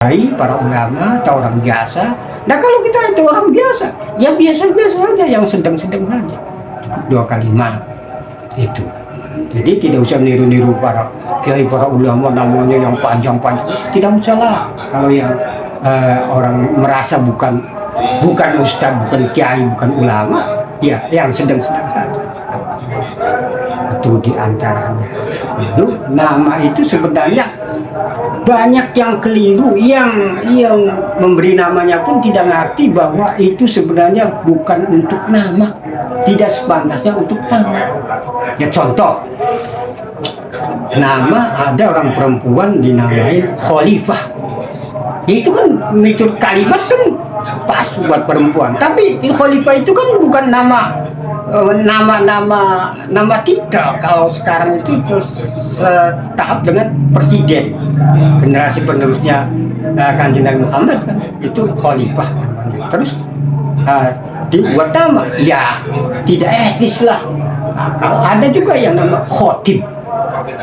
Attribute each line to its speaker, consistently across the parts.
Speaker 1: para ulama atau orang biasa. Nah kalau kita itu orang biasa, ya biasa-biasa saja, yang sedang-sedang saja. Dua kalimat itu. Jadi tidak usah niru-niru para kiai, para ulama namanya yang panjang-panjang. Tidak usah lah. Kalau yang orang merasa bukan ustaz, bukan kiai, bukan ulama, ya yang sedang-sedang saja. Itu diantaranya. Itu nama itu sebenarnya banyak yang keliru, yang memberi namanya pun tidak ngerti bahwa itu sebenarnya bukan untuk nama, tidak sepantasnya untuk nama. Ya contoh, nama ada orang perempuan dinamai Khalifah, itu kan mitur kalimat kan pas buat perempuan, tapi Khalifah itu kan bukan nama titel. Kalau sekarang itu tahap dengan presiden, generasi penerusnya Kanjeng Nabi Muhammad kan, itu Khalifah. Terus dibuat nama, ya tidak etis lah. Kalau ada juga yang nama khotib,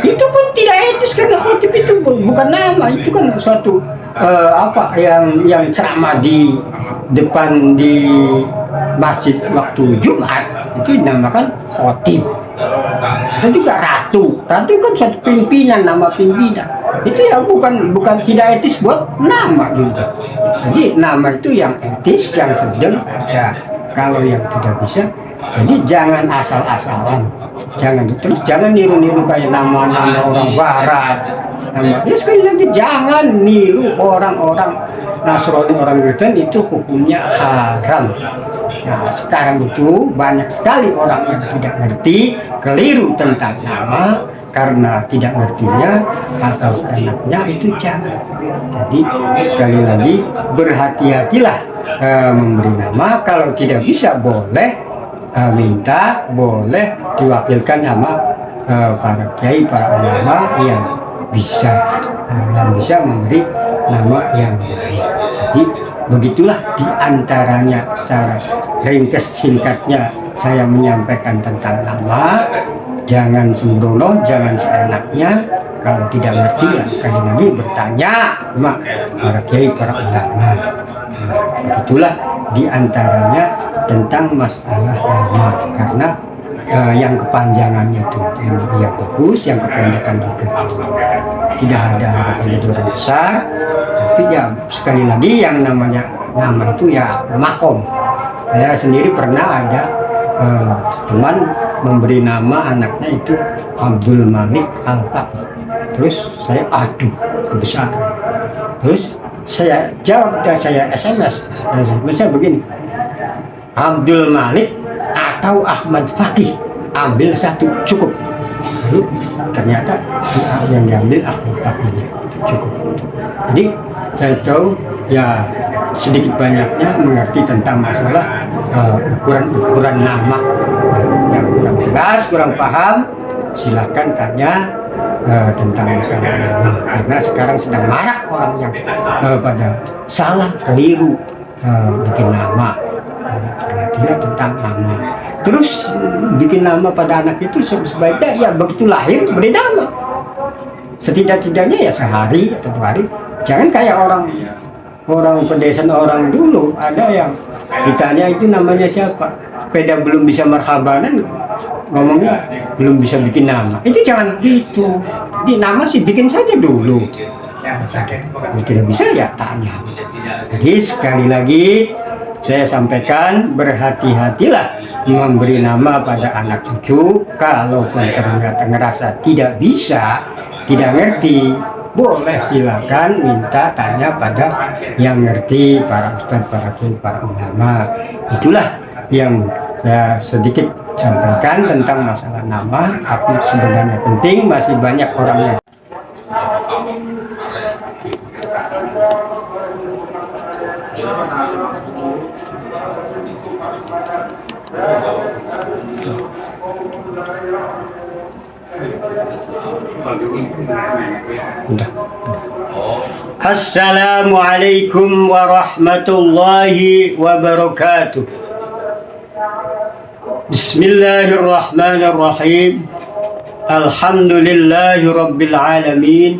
Speaker 1: itu pun tidak etis karena khotib itu bukan nama, itu kan suatu yang ceramah di depan di masjid waktu Jumat, itu dinamakan khotib. Dan juga ratu kan suatu pimpinan, nama pimpinan. Itu ya bukan tidak etis buat nama juga. Jadi nama itu yang etis, yang sedang aja. Kalau yang tidak bisa, jadi jangan asal-asalan. Jangan niru-niru kayak nama-nama orang barat. Ya sekali lagi, jangan niru orang-orang Nasrani, orang Kristen, itu hukumnya haram. Nah, sekarang itu banyak sekali orang yang tidak ngerti, keliru tentang nama, karena tidak ngertinya asal seenaknya itu jangan. Jadi sekali lagi berhati-hatilah memberi nama. Kalau tidak bisa boleh minta, boleh diwakilkan sama para kiai, para ulama yang bisa memberi nama yang baik. Jadi begitulah diantaranya secara ringkas singkatnya saya menyampaikan tentang nama. Jangan sembrono, jangan seenaknya. Kalau tidak ngerti ya sekali lagi bertanya sama para kiai, para ulama. Begitulah diantaranya tentang masalah nama. Karena yang kepanjangannya itu yang bagus, yang kependekan juga tidak ada harapan jadi orang besar. Tapi ya sekali lagi yang namanya nama itu ya makom. Saya sendiri pernah ada teman memberi nama anaknya itu Abdul Malik Al-Faqih. Terus saya aduh kebesaran. Terus saya jawab dan saya SMS. Saya begini, Abdul Malik atau Ahmad Faqih, ambil satu cukup. Lalu ternyata yang diambil Ahmad Faqih cukup. Jadi saya tahu ya sedikit banyaknya mengerti tentang masalah ukuran nama. Yang kurang jelas, kurang paham, silakan tanya tentang masalah nama. Karena sekarang sedang marak orang yang pada salah, keliru bikin nama. Perhatian tentang nama. Terus bikin nama pada anak itu sebaiknya ya begitu lahir beri nama. Setidak-tidaknya ya sehari atau 2 hari. Jangan kayak orang pedesaan orang dulu, ada yang ditanya itu namanya siapa, peda belum bisa marhabanan, ngomongnya belum bisa bikin nama. Itu jangan gitu. Di nama sih bikin saja dulu. Kalau tidak bisa ya tanya. Jadi sekali lagi saya sampaikan, berhati-hatilah memberi nama pada anak cucu. Kalaupun ternyata ngerasa tidak bisa, tidak ngerti, boleh silakan minta tanya pada yang ngerti, para ustaz, para kiai, para ulama. Itulah yang saya sedikit sampaikan tentang masalah nama. Tapi sebenarnya penting, masih banyak orang yang Assalamualaikum warahmatullahi wabarakatuh. Bismillahirrahmanirrahim. Alhamdulillahi rabbil alamin.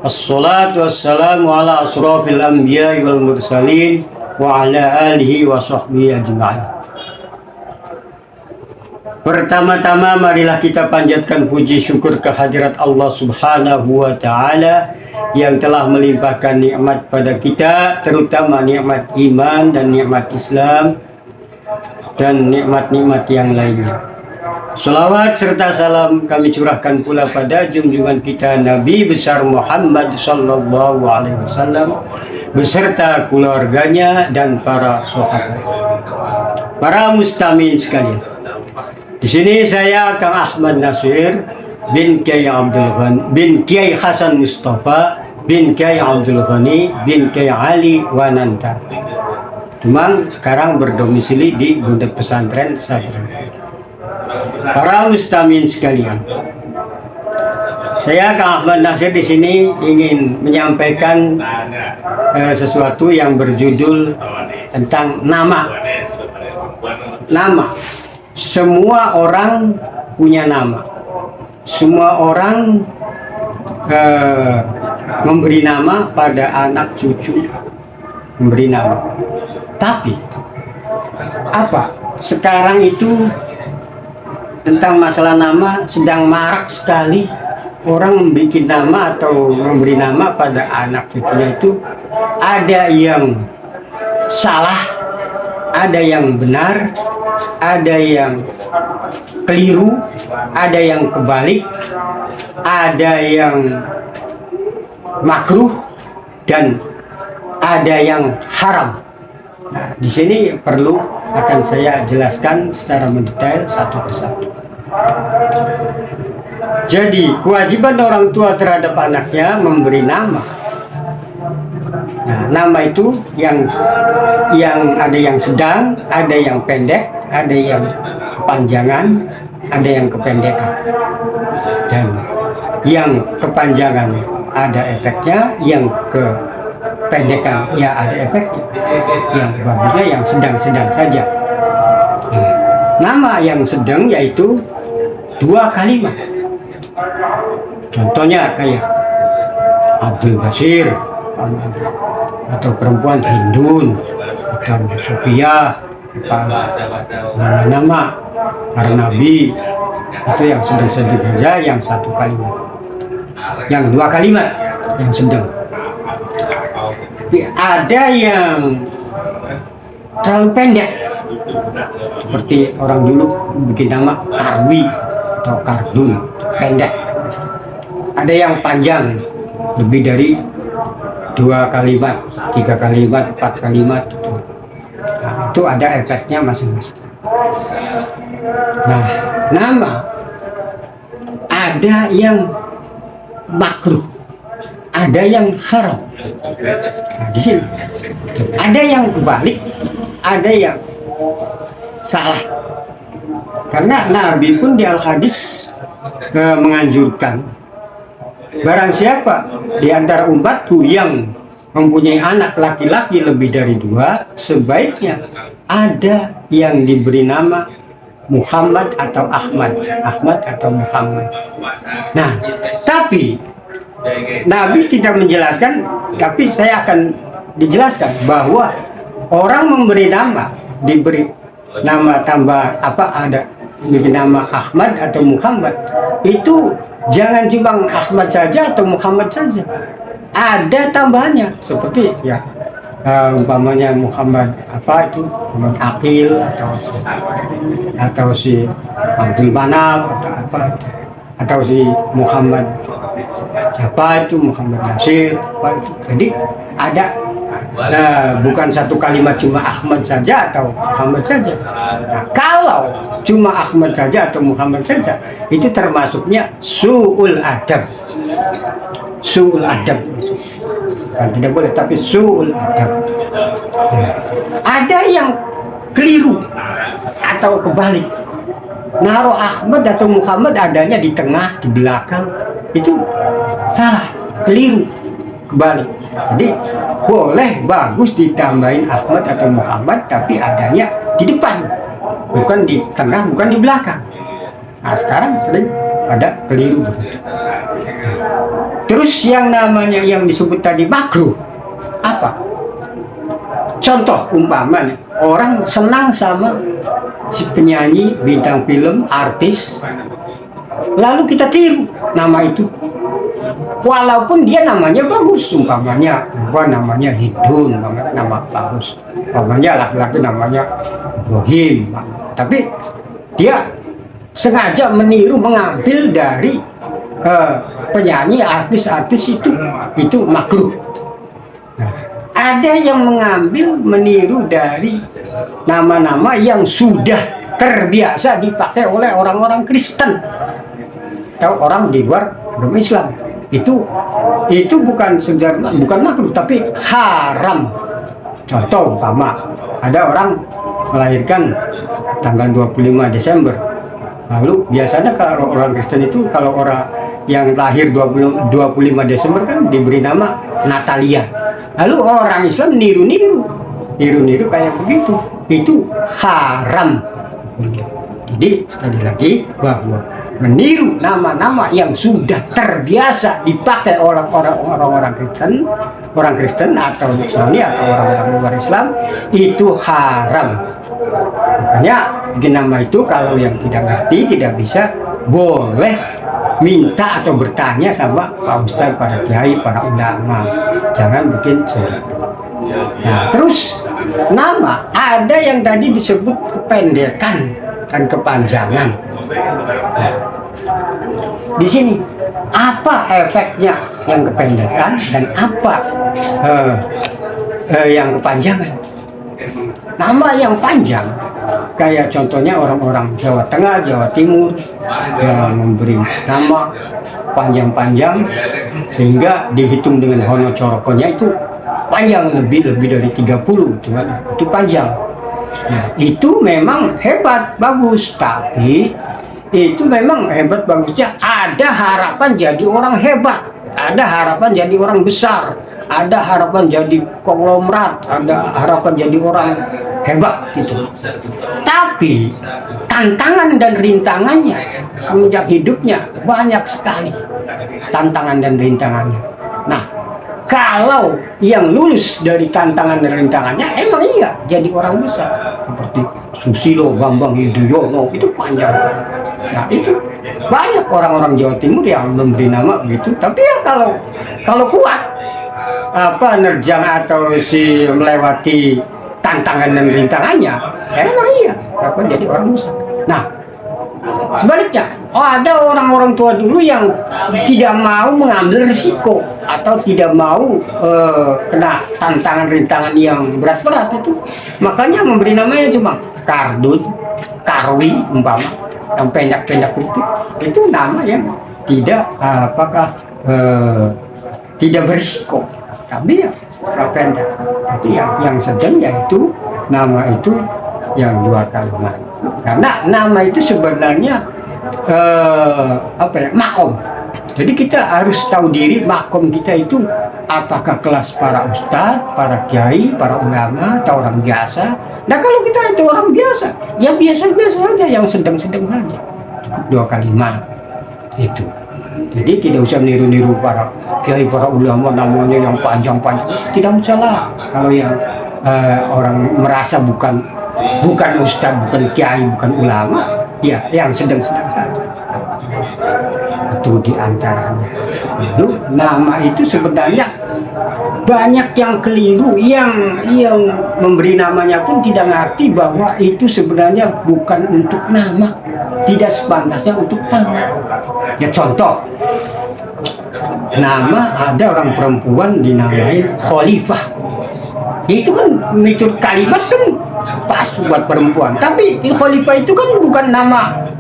Speaker 1: Assalatu wassalamu ala asrafil anbiya wal mursalin wa ala alihi wa sahbihi ajma'in. Pertama-tama marilah kita panjatkan puji syukur kehadirat Allah Subhanahu wa Ta'ala yang telah melimpahkan nikmat pada kita, terutama nikmat iman dan nikmat Islam dan nikmat-nikmat yang lainnya. Salawat serta salam kami curahkan pula pada junjungan kita Nabi besar Muhammad sallallahu alaihi wasallam beserta keluarganya dan para sahabat. Para mustamin sekalian. Di sini saya Kang Ahmad Nasir bin Kiai Abdul Ghani bin Kiai Hasan Mustafa bin Kiai Abdul Ghani bin Kiai Ali Wananta. Memang sekarang berdomisili di Pondok Pesantren Sabra. Para mustamin sekalian, saya Kang Ahmad Nasir di sini ingin menyampaikan sesuatu yang berjudul tentang nama. Nama. Semua orang punya nama. Semua orang memberi nama pada anak cucu, memberi nama. Tapi apa? Sekarang itu tentang masalah nama sedang marak sekali. Orang membuat nama atau memberi nama pada anak cucunya itu ada yang salah, ada yang benar, ada yang keliru, ada yang kebalik, ada yang makruh, dan ada yang haram. Nah, di sini perlu akan saya jelaskan secara mendetail satu persatu. Jadi, kewajiban orang tua terhadap anaknya memberi nama. Nah, nama itu yang ada yang sedang, ada yang pendek, ada yang kepanjangan, ada yang kependekan. Dan yang kepanjangan ada efeknya, yang kependekan ya ada efeknya. Yang bagusnya yang sedang-sedang saja. Nama yang sedang yaitu 2 kalimat. Contohnya kayak Abdul Basir, atau perempuan Hindun, atau Sophia, nama Nabi, itu yang sedang-sedang saja, yang 1 kalimat. Yang 2 kalimat yang sedang. Ada yang terlalu pendek, seperti orang dulu bikin nama Karwi atau Kardun, pendek. Ada yang panjang, lebih dari 2 kalimat, 3 kalimat, 4 kalimat. Nah, itu ada efeknya masing-masing. Nah, nama ada yang makruh, ada yang haram. Nah, di sini ada yang kebalik, ada yang salah. Karena Nabi pun di Al-Hadis menganjurkan, barang siapa di antara umatku yang mempunyai anak laki-laki lebih dari 2, sebaiknya ada yang diberi nama Muhammad atau Ahmad, Ahmad atau Muhammad. Nah, tapi Nabi tidak menjelaskan, tapi saya akan dijelaskan bahwa orang memberi nama, diberi nama tambah apa, ada diberi nama Ahmad atau Muhammad, itu jangan cuma Ahmad saja atau Muhammad saja, ada tambahannya, seperti ya umpamanya Muhammad apa itu, Muhammad Akil atau si Abdul Manaf atau apa, atau si Muhammad siapa itu, Muhammad Nasir apa itu. Jadi ada bukan 1 kalimat cuma Ahmad saja atau Muhammad saja. Nah, kalau cuma Ahmad saja atau Muhammad saja, itu termasuknya su'ul adab. Su'ul adab. Nah, tidak boleh, tapi su'ul adab. Ada yang keliru atau kebalik, naruh Ahmad atau Muhammad adanya di tengah, di belakang, itu salah, keliru, kebalik. Jadi boleh, bagus ditambahin Ahmad atau Muhammad, tapi adanya di depan, bukan di tengah, bukan di belakang. Nah, sekarang sering ada keliru. Terus yang namanya yang disebut tadi makruh apa? Contoh umpama nih, orang senang sama si penyanyi, bintang film, artis, lalu kita tiru nama itu, walaupun dia namanya bagus, umpamanya perempuan namanya Hidun, nama bagus, umpamanya laki-laki namanya Bohim, tapi dia sengaja meniru, mengambil dari penyanyi, artis-artis itu makruh. Nah, ada yang mengambil, meniru dari nama-nama yang sudah terbiasa dipakai oleh orang-orang Kristen atau orang di luar agama Islam. Itu bukan sekedar, bukan makruh, tapi haram. Contoh umpama ada orang melahirkan tanggal 25 Desember. Lalu biasanya kalau orang Kristen itu, kalau orang yang lahir 25 Desember kan diberi nama Natalia. Lalu orang Islam niru kayak begitu. Itu haram. Jadi sekali lagi bahwa meniru nama-nama yang sudah terbiasa dipakai oleh orang-orang Kristen atau Nasrani atau orang-orang luar Islam itu haram. Makanya di nama itu kalau yang tidak ngerti, tidak bisa, boleh minta atau bertanya sama Pak Ustadz, para kiai, para ulama. Jangan bikin sendiri. Nah, terus nama ada yang tadi disebut kependekan dan kepanjangan. Nah, di sini apa efeknya yang kependekan dan apa yang kepanjangan? Nama yang panjang, kayak contohnya orang-orang Jawa Tengah, Jawa Timur yang memberi nama panjang-panjang sehingga dihitung dengan hono corokonya itu panjang, lebih dari 30, itu panjang. Nah, itu memang hebat, bagus, tapi itu memang hebat bagusnya ada harapan jadi orang hebat, ada harapan jadi orang besar, ada harapan jadi konglomerat, ada harapan jadi orang hebat gitu. Tapi tantangan dan rintangannya semenjak hidupnya banyak sekali, tantangan dan rintangannya. Nah, kalau yang lulus dari tantangan dan rintangannya emang iya jadi orang besar, seperti Susilo Bambang Yudhoyono, itu panjang. Nah, itu banyak orang-orang Jawa Timur yang memberi nama begitu. Tapi ya kalau kuat nerjang atau si melewati tantangan dan rintangannya, emang iya jadi orang besar. Nah, sebaliknya, ada orang-orang tua dulu yang tidak mau mengambil risiko atau tidak mau kena tantangan rintangan yang berat-berat itu, makanya memberi namanya cuma Kardun, Karwi umpama, yang pendek-pendek itu nama yang tidak tidak berisiko, tapi ya pendek. Tapi yang sedang yaitu nama itu yang 2 kalimat. Karena nama itu sebenarnya makom. Jadi kita harus tahu diri makom kita itu apakah kelas para ustadz, para kiai, para ulama, atau orang biasa. Nah, kalau kita itu orang biasa, ya biasa-biasa saja, yang sedang-sedang saja. 2 kalimat itu. Jadi tidak usah niru-niru para kiai, para ulama namanya yang panjang-panjang. Tidak usah lah. Kalau yang orang merasa bukan ustadz, bukan kiai, bukan ulama, ya yang sedang-sedang saja. Itu diantaranya. Lalu nama itu sebenarnya banyak yang keliru, yang memberi namanya pun tidak ngerti bahwa itu sebenarnya bukan untuk nama, tidak sepantasnya untuk nama. Ya contoh, nama ada orang perempuan dinamai Khalifah. Itu kan menurut kalimat kan pas buat perempuan, tapi Khalifah itu kan bukan nama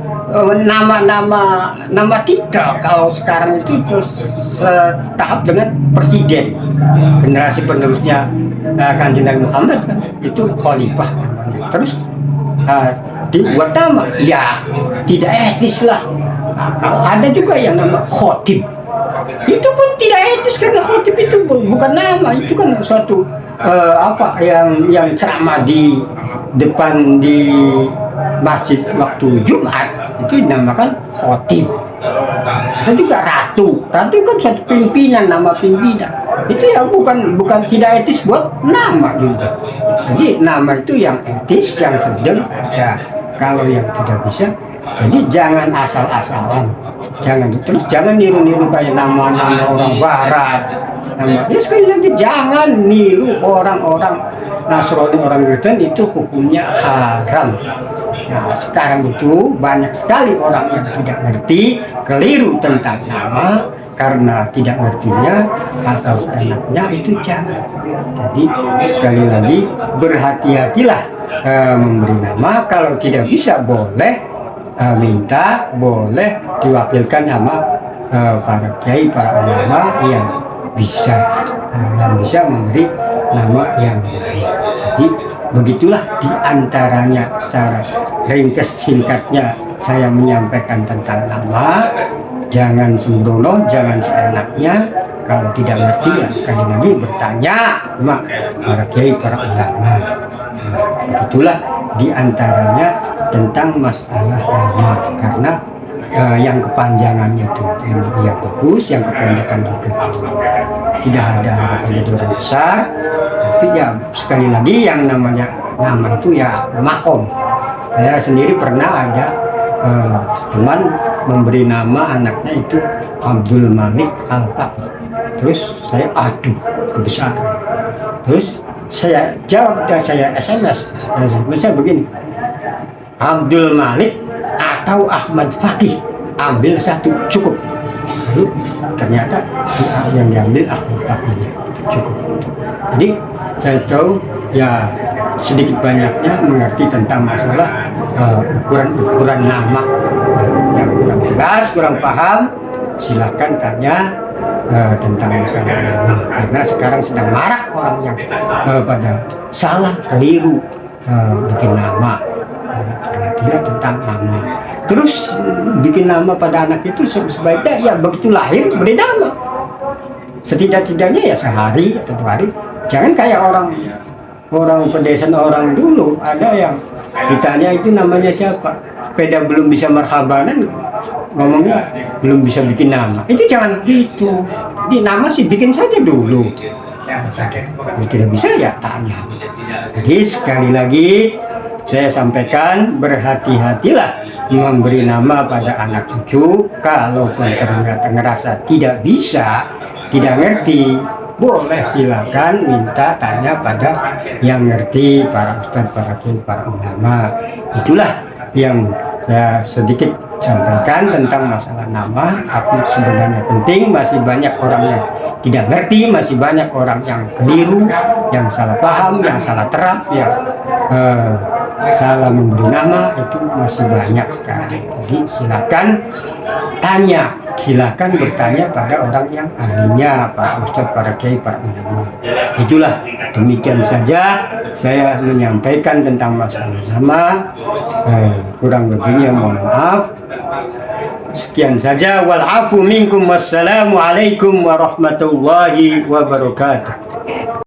Speaker 1: titel. Kalau sekarang itu tahap dengan presiden, generasi penerusnya Kanjeng Nabi Muhammad kan, itu Khalifah. Terus dibuat nama, ya tidak etis lah. Ada juga yang nama khotib, itu pun tidak etis karena khotib itu bukan nama, itu kan suatu yang ceramah di depan masjid waktu Jumat itu dinamakan khotib. Dan juga ratu kan satu pimpinan, nama pimpinan itu ya bukan tidak etis buat nama juga. Jadi nama itu yang etis, yang sedang aja. Kalau yang tidak bisa, jadi jangan asal-asalan, jangan niru-niru kayak nama-nama orang barat. Ya sekali lagi jangan niru orang-orang Nasrani, orang Kristen, itu hukumnya haram. Nah, sekarang itu banyak sekali orang yang tidak ngerti, keliru tentang nama, karena tidak ngertinya asal seenaknya itu jangan. Jadi sekali lagi berhati-hatilah memberi nama. Kalau tidak bisa boleh minta, boleh diwakilkan nama para kiai, para ulama yang bisa memberi nama yang baik. Jadi begitulah diantaranya secara ringkas singkatnya saya menyampaikan tentang nama. Jangan sembrono, jangan seenaknya. Kalau tidak ngerti ya sekali lagi bertanya sama para kiai, para ulama. Begitulah diantaranya tentang masalah nama, karena yang kepanjangannya itu yang bagus, yang kependekan juga tidak ada harapan jadi orang besar. Tapi ya sekali lagi yang namanya nama itu ya makom. Saya sendiri pernah ada teman memberi nama anaknya itu Abdul Malik Al-Faqih. Terus saya kebesaran. Terus saya jawab dan saya SMS. Saya begini, Abdul Malik atau Ahmad Faqih, ambil satu cukup. Lalu ternyata yang diambil Ahmad Faqih cukup. Jadi saya tahu ya sedikit banyaknya mengerti tentang masalah ukuran nama. Yang kurang jelas, kurang paham, silakan tanya tentang masalah nama, karena sekarang sedang marak orang yang pada salah, keliru bikin nama, tidak tentang nama. Terus bikin nama pada anak itu sebaiknya ya begitu lahir beri nama, setidak-tidaknya ya sehari atau 2 hari. Jangan kayak orang pedesaan orang dulu, ada yang ditanya itu namanya siapa, sepeda belum bisa marhabanan ngomongnya belum bisa bikin nama. Itu jangan gitu. Di nama sih bikin saja dulu. Kalau tidak bisa ya tanya. Jadi sekali lagi saya sampaikan, berhati-hatilah memberi nama pada anak cucu. Kalaupun ternyata ngerasa tidak bisa, tidak ngerti, boleh silakan minta tanya pada yang ngerti, para ustadz, para kiai, para ulama. Itulah yang saya sedikit sampaikan tentang masalah nama. Tapi sebenarnya penting, masih banyak orang yang tidak ngerti, masih banyak orang yang keliru, yang salah paham, yang salah terap, yang salah memberi nama, itu masih banyak sekali. Jadi silakan tanya, silakan bertanya pada orang yang ahlinya, para ustadz, para kiai, para ulama. Itulah, demikian saja saya menyampaikan tentang masalah nama. Kurang lebihnya mohon maaf. Sekian saja, wal afu minkum, wassalamu alaikum warahmatullahi wabarakatuh.